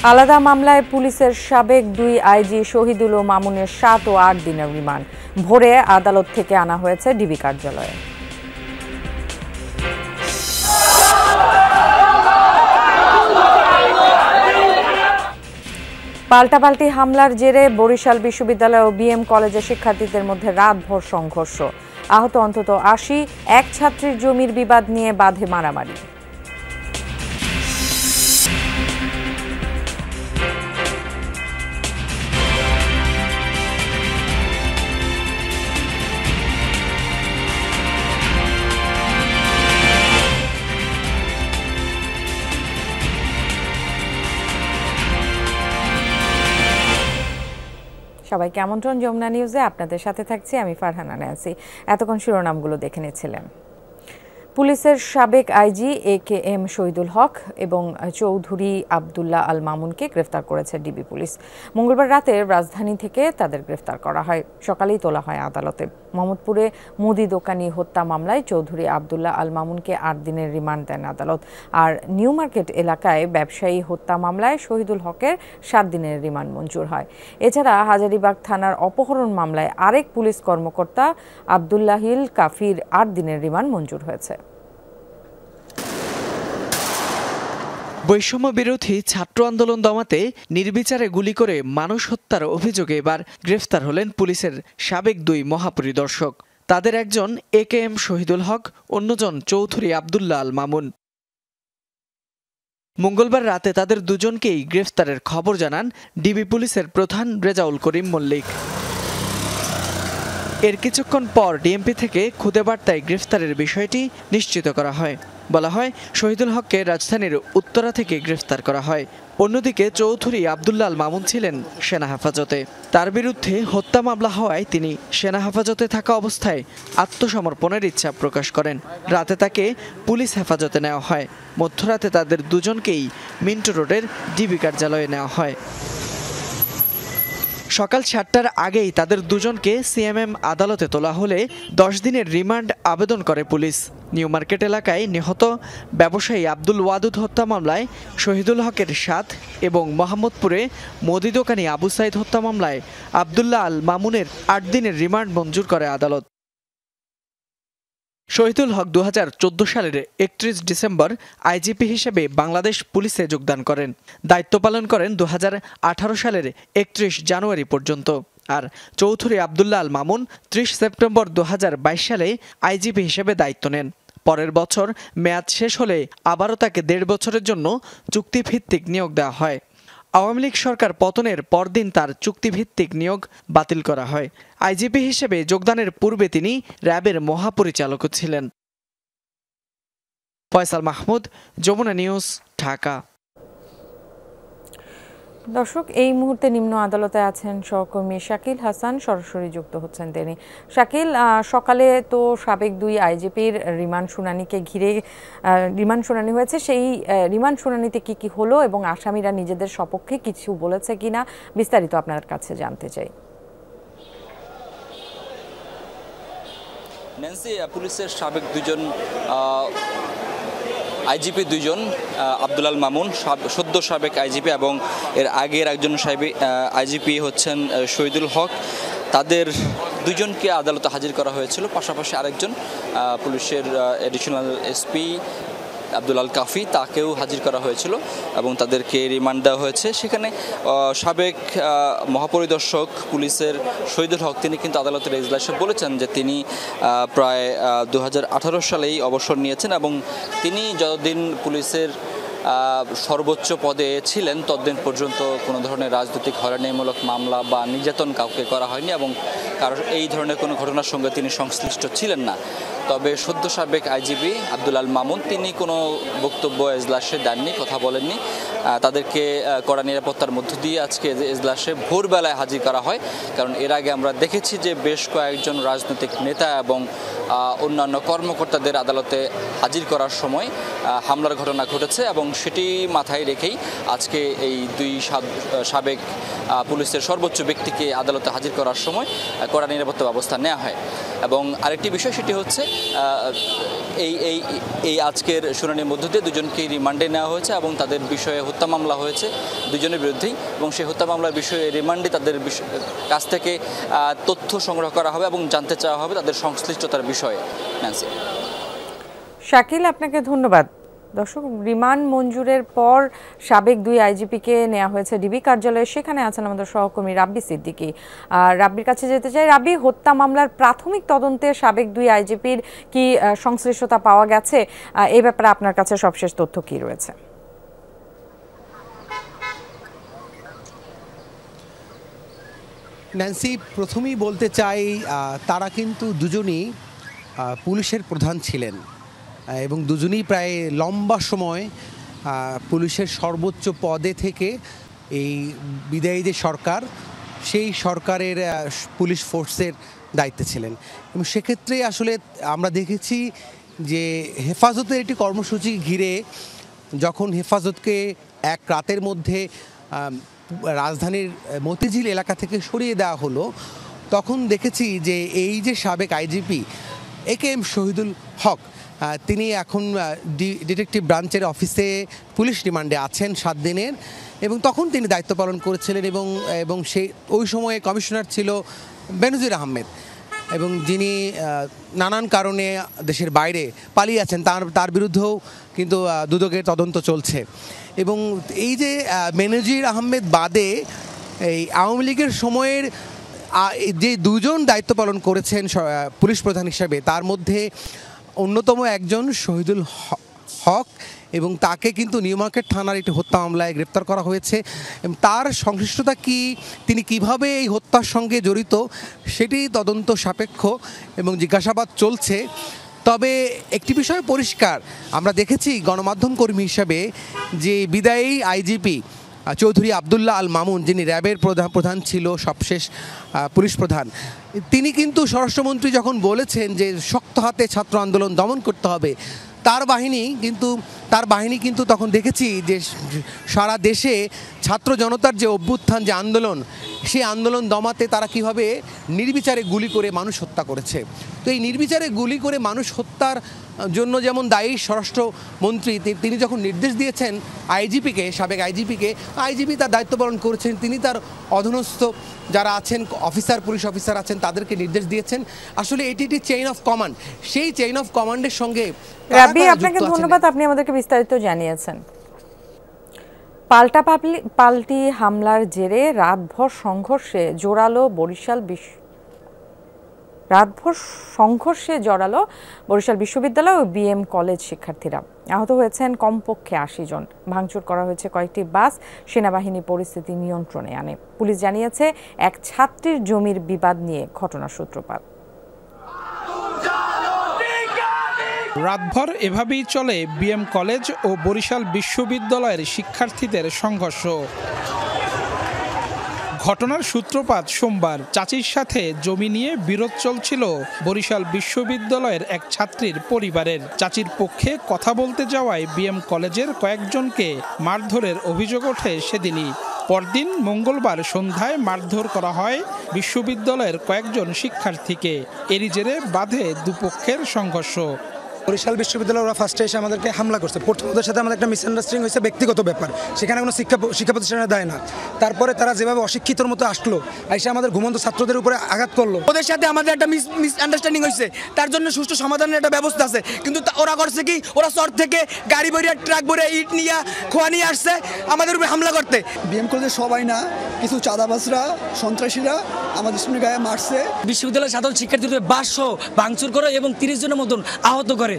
আলাদা মামলায় পুলিশের সাবেক 2 আইজি শহীদুল ও মামুনের 7 ও 8 দিনের রিমান্ড ভোরে আদালত থেকে আনা হয়েছে ডিবি কার্যালয়ে। পাল্টাপাল্টি হামলার জেরে বরিশাল বিশ্ববিদ্যালয় ও বিএম কলেজের শিক্ষার্থীদের মধ্যে রাতভর সংঘর্ষ, আহত অন্তত 80। এক ছাত্রীর জমির বিবাদ নিয়ে বাঁধে মারামারি। সবাইকে আমন্ত্রণ যমুনা নিউজে, আপনাদের সাথে থাকছি আমি ফারহানা ন্যান্সি। এতক্ষণ শিরোনামগুলো দেখে নিচ্ছিলেন। পুলিশের সাবেক আইজি AKM শহীদুল হক এবং চৌধুরী আবদুল্লাহ আল মামুনকে গ্রেফতার করেছে ডিবি পুলিশ। মঙ্গলবার রাতে রাজধানী থেকে তাদের গ্রেফতার করা হয়, সকালেই তোলা হয় আদালতে। মোহাম্মদপুরে মুদি দোকানি হত্যা মামলায় চৌধুরী আবদুল্লাহ আল মামুনকে 8 দিনের রিমান্ড দেন আদালত। আর নিউ মার্কেট এলাকায় ব্যবসায়ী হত্যা মামলায় শহীদুল হকের 7 দিনের রিমান্ড মঞ্জুর হয়। এছাড়া হাজারীবাগ থানার অপহরণ মামলায় আরেক পুলিশ কর্মকর্তা আবদুল্লাহিল কাফির 8 দিনের রিমান্ড মঞ্জুর হয়েছে। বৈষম্য বিরোধী ছাত্র আন্দোলন দমাতে নির্বিচারে গুলি করে মানুষ হত্যার অভিযোগে এবার গ্রেফতার হলেন পুলিশের সাবেক 2 মহাপরিদর্শক। তাদের একজন AKM শহীদুল হক, অন্যজন চৌধুরী আবদুল্লাহ আল মামুন। মঙ্গলবার রাতে তাদের দুজনকেই গ্রেফতারের খবর জানান ডিবি পুলিশের প্রধান রেজাউল করিম মল্লিক। এর কিছুক্ষণ পর ডিএমপি থেকে খুদে বার্তায় গ্রেফতারের বিষয়টি নিশ্চিত করা হয়। বলা হয়, শহীদুল হককে রাজধানীর উত্তরা থেকে গ্রেফতার করা হয়। অন্যদিকে চৌধুরী আবদুল্লাহ আল মামুন ছিলেন সেনা হেফাজতে। তার বিরুদ্ধে হত্যা মামলা হওয়ায় তিনি সেনা হেফাজতে থাকা অবস্থায় আত্মসমর্পণের ইচ্ছা প্রকাশ করেন। রাতে তাকে পুলিশ হেফাজতে নেওয়া হয়। মধ্যরাতে তাদের দুজনকেই মিন্টো রোডের ডিবি কার্যালয়ে নেওয়া হয়। সকাল 7টার আগেই তাদের দুজনকে সিএমএম আদালতে তোলা হলে 10 দিনের রিমান্ড আবেদন করে পুলিশ। নিউ মার্কেট এলাকায় নিহত ব্যবসায়ী আব্দুল ওয়াদুদ হত্যা মামলায় শহীদুল হকের 7 এবং মোহাম্মদপুরে মুদি দোকানি আবু সাইদ হত্যা মামলায় আবদুল্লাহ আল মামুনের 8 দিনের রিমান্ড মঞ্জুর করে আদালত। শহীদুল হক 2014 সালের 31 ডিসেম্বর আইজিপি হিসেবে বাংলাদেশ পুলিশে যোগদান করেন। দায়িত্ব পালন করেন 2018 সালের 31 জানুয়ারি পর্যন্ত। আর চৌধুরী আবদুল্লাহ আল মামুন 30 সেপ্টেম্বর 2022 সালে আইজিপি হিসেবে দায়িত্ব নেন। পরের বছর মেয়াদ শেষ হলে আবারও তাকে 1.5 বছরের জন্য চুক্তিভিত্তিক নিয়োগ দেওয়া হয়। আওয়ামী লীগ সরকার পতনের পরদিন তার চুক্তিভিত্তিক নিয়োগ বাতিল করা হয়। আইজিপি হিসেবে যোগদানের পূর্বে তিনি র্যাবের মহাপরিচালকও ছিলেন। ফয়সাল মাহমুদ, যমুনা নিউজ, ঢাকা। দর্শক, এই মুহূর্তে নিম্ন আদালতে আছেন সহকর্মী শাকিল হাসান, সরাসরি যুক্ত হচ্ছেন তিনি। শাকিল, সকালে তো সাবেক 2 আইজিপির রিমান্ড শুনানিকে ঘিরে রিমান্ড শুনানি হয়েছে, সেই রিমান্ড শুনানিতে কি কি হলো এবং আসামিরা নিজেদের সপক্ষে কিছু বলেছে কিনা বিস্তারিত আপনার কাছে জানতে চাই। ন্যান্সি, পুলিশের সাবেক 2 আইজিপি, 2 আবদুল্লাহ আল মামুন সদ্য সাবেক আইজিপি এবং এর আগের একজন আইজিপি হচ্ছেন শহীদুল হক, তাদের 2জনকে আদালতে হাজির করা হয়েছিল। পাশাপাশি আরেকজন পুলিশের এডিশনাল এসপি আব্দুল আল কাফি, তাকেও হাজির করা হয়েছিল এবং তাদেরকে রিমান্ড দেওয়া হয়েছে। সেখানে সাবেক মহাপরিদর্শক পুলিশের শহীদুল হক তিনি কিন্তু আদালতের এজলাসে বলেছেন যে তিনি প্রায় 2018 সালেই অবসর নিয়েছেন এবং তিনি যতদিন পুলিশের সর্বোচ্চ পদে ছিলেন ততদিন পর্যন্ত কোনো ধরনের রাজনৈতিক হয়রানিমূলক মামলা বা নির্যাতন কাউকে করা হয়নি এবং কারণ এই ধরনের কোনো ঘটনার সঙ্গে তিনি সংশ্লিষ্ট ছিলেন না। তবে সদ্য সাবেক আইজিপি আব্দুল আল মামুন তিনি কোনো বক্তব্য এজলাসে দেননি, কথা বলেননি। তাদেরকে কড়া নিরাপত্তার মধ্য দিয়ে আজকে এজলাসে ভোরবেলায় হাজির করা হয়। কারণ এর আগে আমরা দেখেছি যে বেশ কয়েকজন রাজনৈতিক নেতা এবং অন্যান্য কর্মকর্তাদের আদালতে হাজির করার সময় হামলার ঘটনা ঘটেছে এবং সেটি মাথায় রেখেই আজকে এই দুই সাবেক পুলিশের সর্বোচ্চ ব্যক্তিকে আদালতে হাজির করার সময় কড়া নিরাপত্তা ব্যবস্থা নেওয়া হয়। এবং আরেকটি বিষয় সেটি হচ্ছে এই আজকের শুনানির মধ্য দিয়ে দুজনকে রিমান্ডে নেওয়া হয়েছে এবং তাদের বিষয়ে হত্যা মামলা হয়েছে দুজনের বিরুদ্ধেই, এবং সেই হত্যা মামলার বিষয়ে রিমান্ডে তাদের কাছ থেকে তথ্য সংগ্রহ করা হবে এবং জানতে চাওয়া হবে তাদের সংশ্লিষ্টতার বিষয়ে। ন্যান্সি। শাকিল, আপনাকে ধন্যবাদ। দর্শক, রিমান্ড মঞ্জুরের পর সাবেক দুই আইজিপিকে নেওয়া হয়েছে ডিবি কার্যালয়ে। সেখানে আছেন আমাদের সহকর্মী রাব্বি সিদ্দিকী। রাব্বির কাছে যেতে চাই। রাব্বি, হত্যা মামলার প্রাথমিক তদন্তে সাবেক দুই আইজিপির কি সংশ্লিষ্টতা পাওয়া গেছে? এই ব্যাপারে আপনার কাছে সবশেষ তথ্য কি রয়েছে? ন্যান্সি, প্রথমেই বলতে চাই তারা কিন্তু দুজনই পুলিশের প্রধান ছিলেন এবং দুজনই প্রায় লম্বা সময় পুলিশের সর্বোচ্চ পদে থেকে এই বিদায়ী যে সরকার, সেই সরকারের পুলিশ ফোর্সের দায়িত্বে ছিলেন। এবং সেক্ষেত্রে আসলে আমরা দেখেছি যে হেফাজতের একটি কর্মসূচি ঘিরে যখন হেফাজতকে এক রাতের মধ্যে রাজধানীর মতিঝিল এলাকা থেকে সরিয়ে দেওয়া হলো, তখন দেখেছি যে এই যে সাবেক আইজিপি AKM শহীদুল হক, তিনি এখন ডিটেকটিভ ব্রাঞ্চের অফিসে পুলিশ রিমান্ডে আছেন 7 দিনের, এবং তখন তিনি দায়িত্ব পালন করেছিলেন এবং সেই ওই সময়ে কমিশনার ছিল বেনজির আহমেদ, এবং যিনি নানান কারণে দেশের বাইরে পালিয়ে আছেন, তার বিরুদ্ধেও কিন্তু দুদকের তদন্ত চলছে। এবং এই যে বেনজির আহমেদ বাদে এই আওয়ামী লীগের সময়ের যে দুজন দায়িত্ব পালন করেছেন পুলিশ প্রধান হিসেবে, তার মধ্যে অন্যতম একজন শহীদুল হক, এবং তাকে কিন্তু নিউ মার্কেট থানার একটি হত্যা মামলায় গ্রেপ্তার করা হয়েছে। তার সংশ্লিষ্টতা কি, তিনি কিভাবে এই হত্যার সঙ্গে জড়িত, সেটি তদন্ত সাপেক্ষ এবং জিজ্ঞাসাবাদ চলছে। তবে একটি বিষয় পরিষ্কার, আমরা দেখেছি গণমাধ্যম কর্মী হিসাবে যে বিদায়ী আইজিপি চৌধুরী আবদুল্লাহ আল মামুন, যিনি র্যাবের প্রধান ছিল, সবশেষ পুলিশ প্রধান, তিনি কিন্তু স্বরাষ্ট্রমন্ত্রী যখন বলেছেন যে শক্ত হাতে ছাত্র আন্দোলন দমন করতে হবে, তার বাহিনী কিন্তু তখন দেখেছি যে সারা দেশে ছাত্র জনতার যে অভ্যুত্থান, যে আন্দোলন, সেই আন্দোলন দমাতে তারা কিভাবে নির্বিচারে গুলি করে মানুষ হত্যা করেছে। তো এই নির্বিচারে গুলি করে মানুষ হত্যার জন্য যেমন দায়ী স্বরাষ্ট্রমন্ত্রী, তিনি যখন নির্দেশ দিয়েছেন আইজিপিকে, সাবেক আইজিপি তার দায়িত্ব পালন করেছেন, তিনি তার অধীনস্থ যারা আছেন পুলিশ অফিসার আছেন, তাদেরকে নির্দেশ দিয়েছেন। আসলে এটি একটি চেইন অফ কমান্ড, সেই চেইন অফ কমান্ডের সঙ্গে। রাব্বি, আপনাকে ধন্যবাদ, আপনি আমাদেরকে বিস্তারিত জানিয়েছেন। পাল্টি হামলার জেরে রাতভর সংঘর্ষে জড়ালো বরিশাল বিশ্ববিদ্যালয় ও BM কলেজ শিক্ষার্থীরা। আহত হয়েছেন কমপক্ষে 80 জন। ভাঙচুর করা হয়েছে কয়েকটি বাস। সেনাবাহিনী পরিস্থিতি নিয়ন্ত্রণে আনে। পুলিশ জানিয়েছে এক ছাত্রীর জমির বিবাদ নিয়ে ঘটনার সূত্রপাত। রাতভর এভাবেই চলে BM কলেজ ও বরিশাল বিশ্ববিদ্যালয়ের শিক্ষার্থীদের সংঘর্ষ। ঘটনার সূত্রপাত সোমবার। চাচির সাথে জমি নিয়ে বিরোধ চলছিল বরিশাল বিশ্ববিদ্যালয়ের এক ছাত্রীর পরিবারের। চাচির পক্ষে কথা বলতে যাওয়ায় BM কলেজের কয়েকজনকে মারধরের অভিযোগ ওঠে সেদিনই। পরদিন মঙ্গলবার সন্ধ্যায় মারধর করা হয় বিশ্ববিদ্যালয়ের কয়েকজন শিক্ষার্থীকে। এরই জেরে বাধে দুপক্ষের সংঘর্ষ। বরিশাল বিশ্ববিদ্যালয় ওরা ফার্স্টে এসে আমাদেরকে হামলা করছে। ওদের সাথে আমাদের একটা মিসআন্ডারস্ট্যান্ডিং হয়েছে, ব্যক্তিগত ব্যাপার, সেখানে কোনো শিক্ষা প্রতিষ্ঠানে দেয় না। তারপরে তারা যেভাবে অশিক্ষিতর মতো আসলো, এসে আমাদের ঘুমন্ত ছাত্রদের উপরে আঘাত করলো। ওদের সাথে আমাদের একটা মিসআন্ডারস্ট্যান্ডিং হয়েছে, তার জন্য সুষ্ঠু সমাধানের একটা ব্যবস্থা আছে, কিন্তু ওরা করছে কি, ওরা চর থেকে গাড়ি ভরিয়া ট্রাক ভরে ইট নিয়ে খোয়া নিয়ে আসছে আমাদের উপরে হামলা করতে। BM কলেজের সবাই না, কিছু চাঁদাবাজরা, সন্ত্রাসীরা আমাদের সামনে গায়ে মারছে। বিশ্ববিদ্যালয়ের সাধারণ শিক্ষার্থীদের বাস ভাঙচুর করে এবং 30 জনের মতন আহত করে।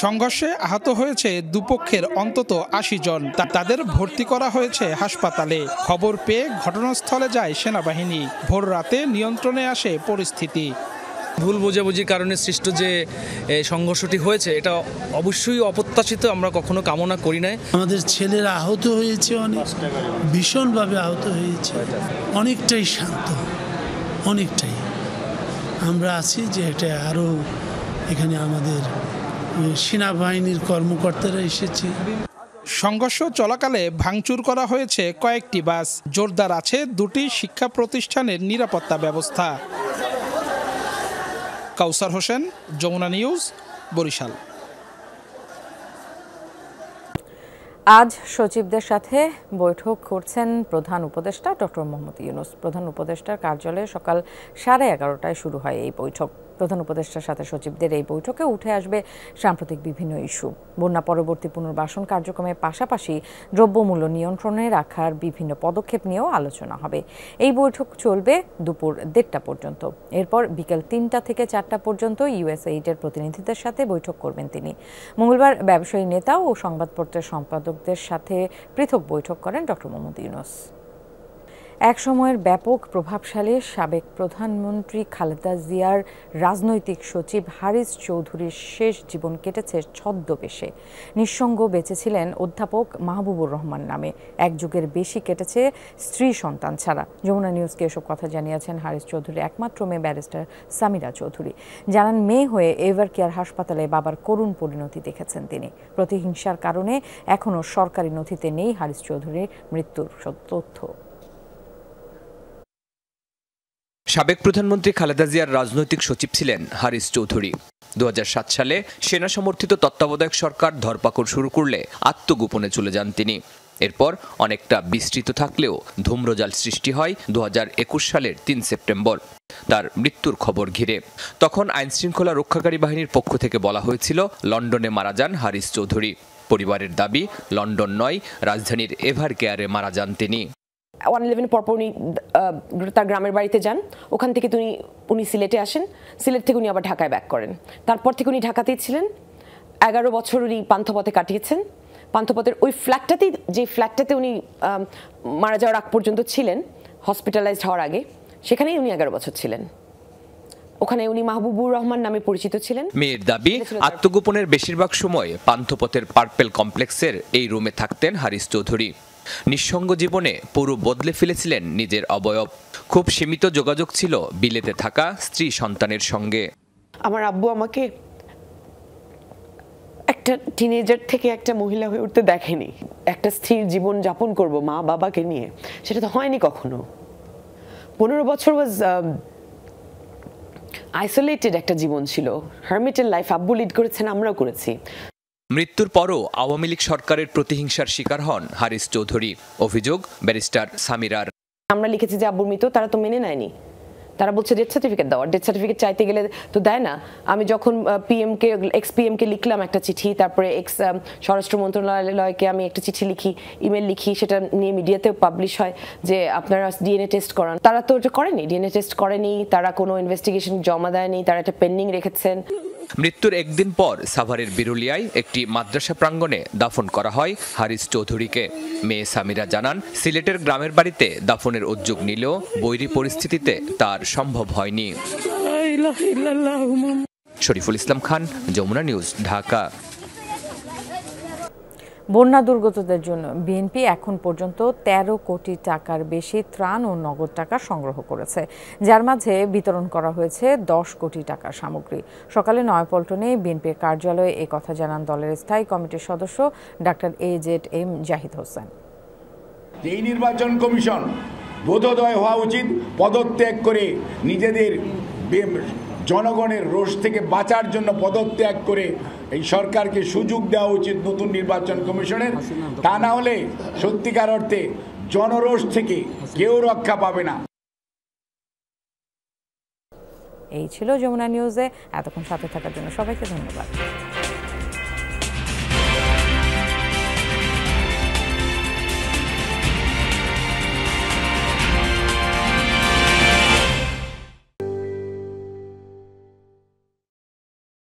সংঘর্ষে আহত হয়েছে দুপক্ষের অন্তত 80 জন। তাদের ভর্তি করা হয়েছে হাসপাতালে। খবর পেয়ে ঘটনাস্থলে যায় সেনাবাহিনী। ভোর রাতে নিয়ন্ত্রণে আসে পরিস্থিতি। ভুল বোঝাবুঝির কারণে সৃষ্ট যে সংঘর্ষটি হয়েছে, এটা অবশ্যই অপ্রত্যাশিত, আমরা কখনো কামনা করি নাই। আমাদের ছেলেরা আহত হয়েছে, অনেক ভীষণভাবে আহত হয়েছে, অনেকটাই শান্ত, অনেকটাই। আমরা আছি যে এটা আরও এখানে আমাদের সেনাবাহিনীর কর্মকর্তারা এসেছে। সংঘর্ষ চলাকালে ভাঙচুর করা হয়েছে কয়েকটি বাস। জোরদার আছে দুটি শিক্ষা প্রতিষ্ঠানের নিরাপত্তা ব্যবস্থা। কাউসার হোসেন, যমুনা নিউজ, বরিশাল। আজ সচিবদের সাথে বৈঠক করছেন প্রধান উপদেষ্টা ডক্টর মোহাম্মদ ইউনূস। প্রধান উপদেষ্টার কার্যালয়ে সকাল 11:30টায় শুরু হয় এই বৈঠক। প্রধান উপদেষ্টার সাথে সচিবদের এই বৈঠকে উঠে আসবে সাম্প্রতিক বিভিন্ন ইস্যু। বন্যা পরবর্তী পুনর্বাসন কার্যক্রমের পাশাপাশি দ্রব্যমূল্য নিয়ন্ত্রণে রাখার বিভিন্ন পদক্ষেপ নিয়েও আলোচনা হবে। এই বৈঠক চলবে দুপুর 1:30টা পর্যন্ত। এরপর বিকেল 3টা থেকে 4টা পর্যন্ত USAID-এর প্রতিনিধিদের সাথে বৈঠক করবেন তিনি। মঙ্গলবার ব্যবসায়ী নেতা ও সংবাদপত্রের সম্পাদকদের সাথে পৃথক বৈঠক করেন ডক্টর মোহাম্মদ ইউনূস। এক সময়ের ব্যাপক প্রভাবশালী সাবেক প্রধানমন্ত্রী খালেদা জিয়ার রাজনৈতিক সচিব হারিস চৌধুরীর শেষ জীবন কেটেছে ছদ্মবেশে। নিঃসঙ্গ বেঁচেছিলেন অধ্যাপক মাহবুবুর রহমান নামে। এক যুগের বেশি কেটেছে স্ত্রী সন্তান ছাড়া। যমুনা নিউজকে এসব কথা জানিয়েছেন হারিস চৌধুরীর একমাত্র মেয়ে ব্যারিস্টার সামিরা চৌধুরী। জানান, মেয়ে হয়ে এভার কেয়ার হাসপাতালে বাবার করুণ পরিণতি দেখেছেন তিনি। প্রতিহিংসার কারণে এখনও সরকারি নথিতে নেই হারিস চৌধুরীর মৃত্যুর তথ্য। সাবেক প্রধানমন্ত্রী খালেদা জিয়ার রাজনৈতিক সচিব ছিলেন হারিস চৌধুরী। 2007 সালে সেনা সমর্থিত তত্ত্বাবধায়ক সরকার ধরপাকড় শুরু করলে আত্মগোপনে চলে যান তিনি। এরপর অনেকটা বিস্তৃত থাকলেও ধূম্রজাল সৃষ্টি হয় 2021 সালের 3 সেপ্টেম্বর তার মৃত্যুর খবর ঘিরে। তখন আইনশৃঙ্খলা রক্ষাকারী বাহিনীর পক্ষ থেকে বলা হয়েছিল লন্ডনে মারা যান হারিস চৌধুরী। পরিবারের দাবি, লন্ডন নয়, রাজধানীর এভার কেয়ারে মারা যান তিনি। 111 পরপর উনি তার গ্রামের বাড়িতে যান। ওখান থেকে উনি সিলেটে আসেন। সিলেট থেকে উনি আবার ঢাকায় ব্যাক করেন। তারপর থেকে উনি ঢাকাতেই ছিলেন। 11 বছর উনি পান্থপথে কাটিয়েছেন। পান্থপথের ওই ফ্ল্যাটটাতেই, যে ফ্ল্যাটটাতে উনি মারা যাওয়ার আগ পর্যন্ত ছিলেন, হসপিটালাইজড হওয়ার আগে, সেখানেই উনি 11 বছর ছিলেন। ওখানে উনি মাহবুবুর রহমান নামে পরিচিত ছিলেন। মেয়ের দাবি, আত্মগোপনের বেশিরভাগ সময় পান্থপথের পার্পেল কমপ্লেক্সের এই রুমে থাকতেন হারিস চৌধুরী। নিঃসঙ্গ জীবনে পুরো বদলে ফেলেছিলেন নিজের অবয়ব। খুব সীমিত যোগাযোগ ছিল বিলেতে থাকা স্ত্রী সন্তানের সঙ্গে। আমার আব্বু আমাকে একটা টিনেজার থেকে একটা মহিলা হয়ে উঠতে দেখেনি। একটা স্থির জীবন যাপন করব মা বাবাকে নিয়ে, সেটা তো হয়নি কখনো। 15 বছর ওয়াজ আইসোলেটেড একটা জীবন ছিল। হারমিটের লাইফ আব্বু লিড করেছেন, আমরাও করেছি। মৃত্যুর পরও আওয়ামী লীগ সরকারের প্রতিহিংসার শিকার হন হারিস চৌধুরী। অভিযোগ ব্যারিস্টার সামিরার। আমরা লিখেছি যে আব্বুর মৃত্যু, তারা তো মেনে নেয়নি। তারা বলছে ডেথ সার্টিফিকেট দাও। ডেথ সার্টিফিকেট চাইতে গেলে তো দেয় না। আমি যখন এক্স পিএমকে লিখলাম একটা চিঠি, তারপরে এক্স স্বরাষ্ট্র মন্ত্রণালয়কে আমি একটা চিঠি লিখি, ইমেল লিখি, সেটা নিয়ে মিডিয়াতেও পাবলিশ হয় যে আপনারা ডিএনএ টেস্ট করান। তারা তো ওটা করেনি, ডিএনএ টেস্ট করেনি, তারা কোনো ইনভেস্টিগেশন জমা দেয়নি, তারা এটা পেন্ডিং রেখেছেন। মৃত্যুর একদিন পর সাভারের বিরুলিয়ায় একটি মাদ্রাসা প্রাঙ্গণে দাফন করা হয় হারিস চৌধুরীকে। মেয়ে সামিরা জানান, সিলেটের গ্রামের বাড়িতে দাফনের উদ্যোগ নিলেও বৈরী পরিস্থিতিতে তার সম্ভব হয়নি। শরীফুল ইসলাম খান, যমুনা নিউজ, ঢাকা। বন্যা দুর্গতদের জন্য বিএনপি এখন পর্যন্ত 13 কোটি টাকার বেশি ত্রাণ ও নগদ টাকা সংগ্রহ করেছে, যার মাঝে বিতরণ করা হয়েছে 10 কোটি টাকার সামগ্রী। সকালে নয়াপল্টনে বিএনপির কার্যালয়ে এ কথা জানান দলের স্থায়ী কমিটির সদস্য ডাক্তার AZM জাহিদ হোসেন। এই নির্বাচন কমিশন বোধোদয় হওয়া উচিত, পদত্যাগ করে নিজেদের জনগণের রোষ থেকে বাঁচার জন্য পদত্যাগ করে এই সরকারকে সুযোগ দেওয়া উচিত নতুন নির্বাচন কমিশনের। তা না হলে সত্যিকার অর্থে জনরোষ থেকে কেউ রক্ষা পাবে না। এই ছিল যমুনা নিউজে। এতক্ষণ সাথে থাকার জন্য সবাইকে ধন্যবাদ।